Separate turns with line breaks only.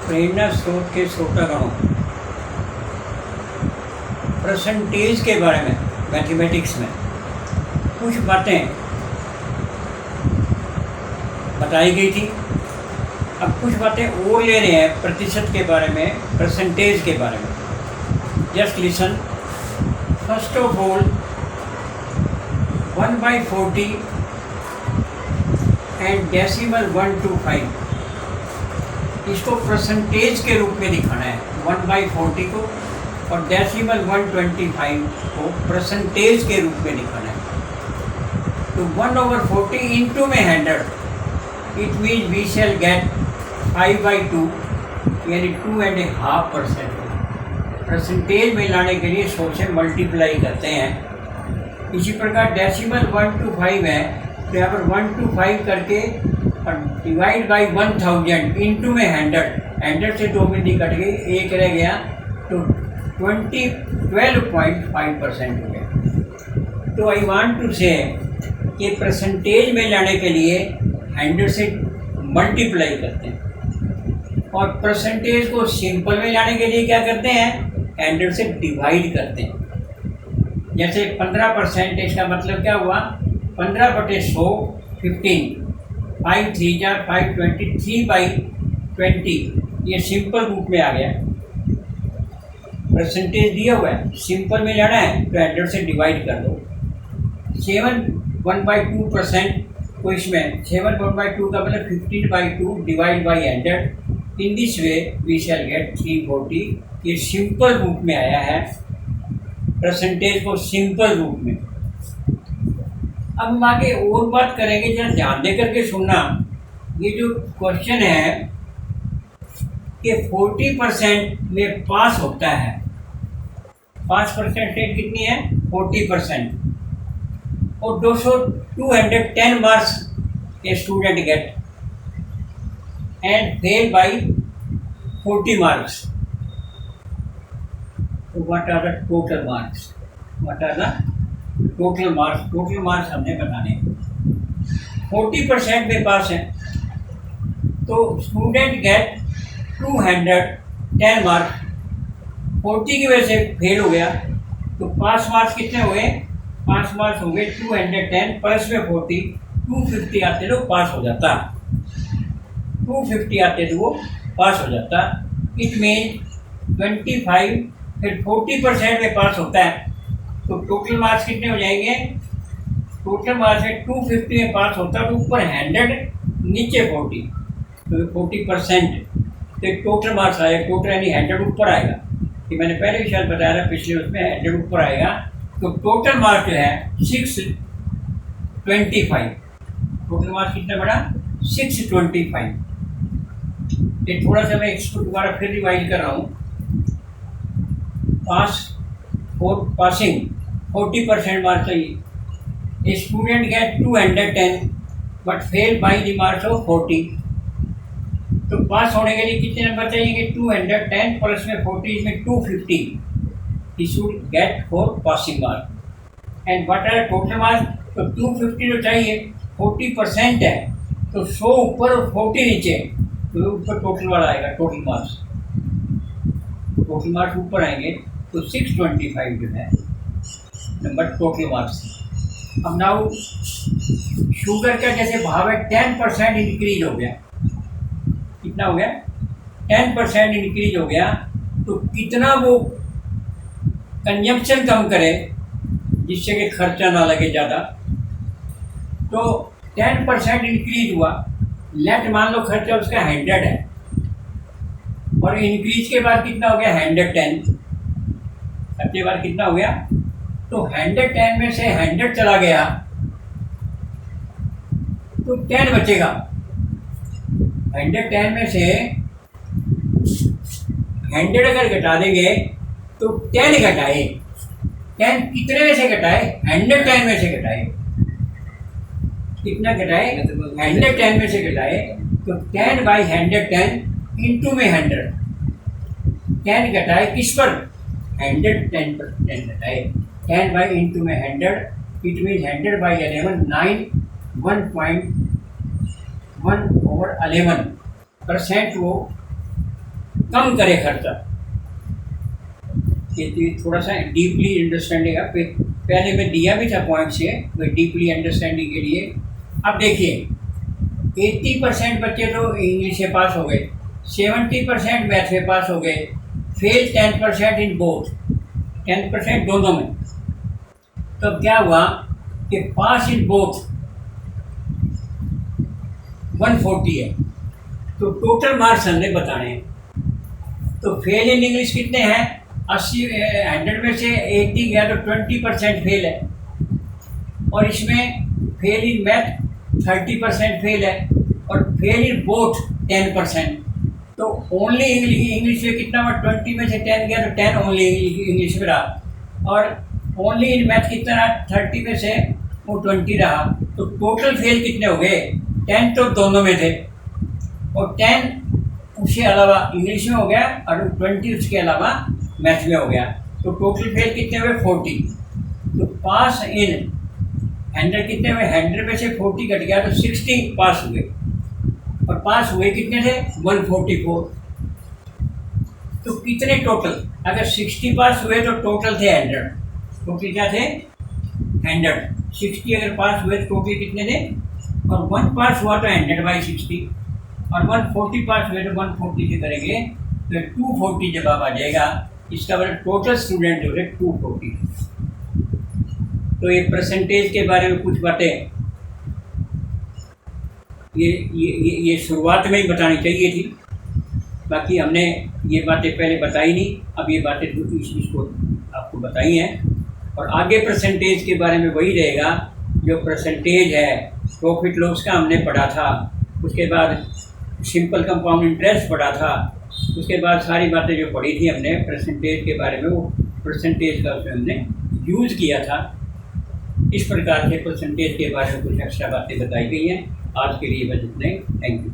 प्रेरणा स्रोत के श्रोतागणों, परसेंटेज के बारे में मैथमेटिक्स में कुछ बातें बताई गई थी। अब कुछ बातें और ले रहे हैं प्रतिशत के बारे में, परसेंटेज के बारे में। Just listen. First of all 1/40 and decimal 125, इसको परसेंटेज के रूप में दिखाना है। 1/40 को और डेसिमल 125 को परसेंटेज के रूप में दिखाना है। तो 1/40 इंटू में 100, it means we shall get 5/2 यानी 2.5%। परसेंटेज में लाने के लिए 100 से मल्टीप्लाई करते हैं। इसी प्रकार डेसिमल 125 है, तो यहाँ पर 125 करके और डिवाइड बाई 1000 इंटू में 100 से 2 बिंदी कट गई, एक रह गया, तो 12.5% हो गया। तो आई वांट टू से कि परसेंटेज में लाने के लिए 100 से मल्टीप्लाई करते हैं और परसेंटेज को सिंपल में लाने के लिए क्या करते हैं, 100 से डिवाइड करते हैं। जैसे 15% इसका मतलब क्या हुआ, 15/100 15, 5 3 5 23/20, ये सिंपल रूप में आ गया। परसेंटेज दिया हुआ है, सिंपल में लाना है तो 100 से डिवाइड कर दो। 7 1/2% को इसमें 7 1/2 का मतलब 15/2 divide by 100। In this way we shall get 340। ये सिंपल रूप में आया है, परसेंटेज को सिंपल रूप में। अब हम आगे और बात करेंगे, जरा ध्यान दे करके सुनना। ये जो क्वेश्चन है कि 40% में पास होता है, पास परसेंटेज कितनी है, 40%, और 210 marks a student get and fail by 40 marks. तो what are the total marks, what are the total marks, total marks हमने बताने। 40% में पास है तो स्टूडेंट गेट 210 मार्क्स। 40 की वजह से फेल हो गया, तो पास मार्क्स कितने हो गए, पास मार्क्स हो गए 210 प्लस में 40, 250 आते तो पास हो जाता, 250 आते तो वो पास हो जाता। इट मीन 25, फिर 40% में पास होता है तो टोटल मार्क्स कितने हो जाएंगे, टोटल मार्क्स है 250 में पास होता तो ऊपर 100 नीचे 40, तो 40%, तो टोटल मार्क्स आएगा, टोटल यानी 100 ऊपर आएगा। कि मैंने पहले भी शायद बताया था, पिछले उसमें 100 ऊपर आएगा, तो टोटल मार्क्स जो है 625। टोटल मार्क्स कितना बड़ा, 625। ये थोड़ा सा मैं इसको दोबारा फिर रिवाइज कर रहा हूँ। पासिंग 40% मार्क्स चाहिए। Student gate 210 but fail by the marks of 40। तो पास होने के लिए कितने नंबर चाहिए, 210 प्लस में 40 में 250। He should get for passing mark. And what are total marks, तो 250 तो चाहिए, 40% है तो 100 ऊपर और 40 नीचे, तो ऊपर टोटल वाला आएगा, टोटल मार्क्स, टोटल मार्क्स ऊपर आएंगे, तो 625 जो है नंबर टोटल मार्क्स। अब नाउ शुगर का जैसे भाव है 10% इंक्रीज हो गया, कितना हो गया, 10% इंक्रीज हो गया, तो कितना वो कंजम्पशन कम करे जिससे कि खर्चा ना लगे ज़्यादा। तो 10% इंक्रीज हुआ, लेट मान लो खर्चा उसका 100 है और इंक्रीज के बाद कितना हो गया, 110। सबके बाद कितना हो गया, तो 110 में से 100 चला गया तो 10 बचेगा। 110 में से 100 अगर घटा देंगे तो 10 घटाए, 10 कितने में से घटाए, 110 में से घटाए, कितना घटाए, 110 में से घटाए, तो 10/110 इंटू में 100, 10 घटाए किस पर, 110% घटाए, 10 बाई इंटू में 100, इट मीन 100/11, 1.1/11% वो कम करे खर्चा। ये थोड़ा सा डीपली अंडरस्टैंडिंग है, पहले मैं दिया भी था पॉइंट्स ये डीपली अंडरस्टैंडिंग के लिए। अब देखिए 80% बच्चे तो इंग्लिश में पास हो गए, 70% मैथ में पास हो गए, फेल 10% इन बोथ, 10% दोनों में। तो क्या हुआ कि पास इन बोथ 140 है, तो टोटल मार्क्स हमने बताने हैं। तो फेल इन इंग्लिश कितने हैं? 80 100 में से 80 गया तो 20% फेल है, और इसमें फेल इन मैथ 30% फेल है, और फेल इन बोथ 10%। तो ओनली इंग्लिश में कितना हुआ? 20 में से 10 गया तो 10 ओनली इंग्लिश में रहा, और ओनली इन मैथ कितना रहा? 30 में से वो 20 रहा। तो टोटल फेल कितने हो गए? 10 तो दोनों में थे, और 10 उसके अलावा इंग्लिश में हो गया, और 20 उसके अलावा मैथ में हो गया। तो टोटल फेल कितने हुए? 40। तो पास इन 100 कितने हुए? 100 में से 40 कट गया तो 60 पास हुए, और पास हुए कितने थे? 144। तो कितने टोटल? अगर 60 पास हुए तो टोटल थे 100। टोटल क्या थे? 100। 60 अगर पास हुए तो टोटल कितने थे? और 1 पास हुआ तो 100/60, और 140 पास हुए तो 140 से करेंगे तो 240 जवाब आ जाएगा। इसका मतलब टोटल स्टूडेंट जो है 240। तो ये परसेंटेज के बारे में कुछ बातें ये शुरुआत में ही बतानी चाहिए थी, बाकी हमने ये बातें पहले बताई नहीं, अब ये बातें इसको आपको बताई हैं। और आगे परसेंटेज के बारे में वही रहेगा जो परसेंटेज है प्रॉफिट लॉस का हमने पढ़ा था, उसके बाद सिंपल कंपाउंड इंटरेस्ट पढ़ा था, उसके बाद सारी बातें जो पढ़ी थी हमने परसेंटेज के बारे में, वो परसेंटेज का उसमें हमने यूज़ किया था। इस प्रकार से परसेंटेज के बारे में कुछ एक्स्ट्रा बातें बताई गई हैं। आज के लिए बस इतना ही। Thank you.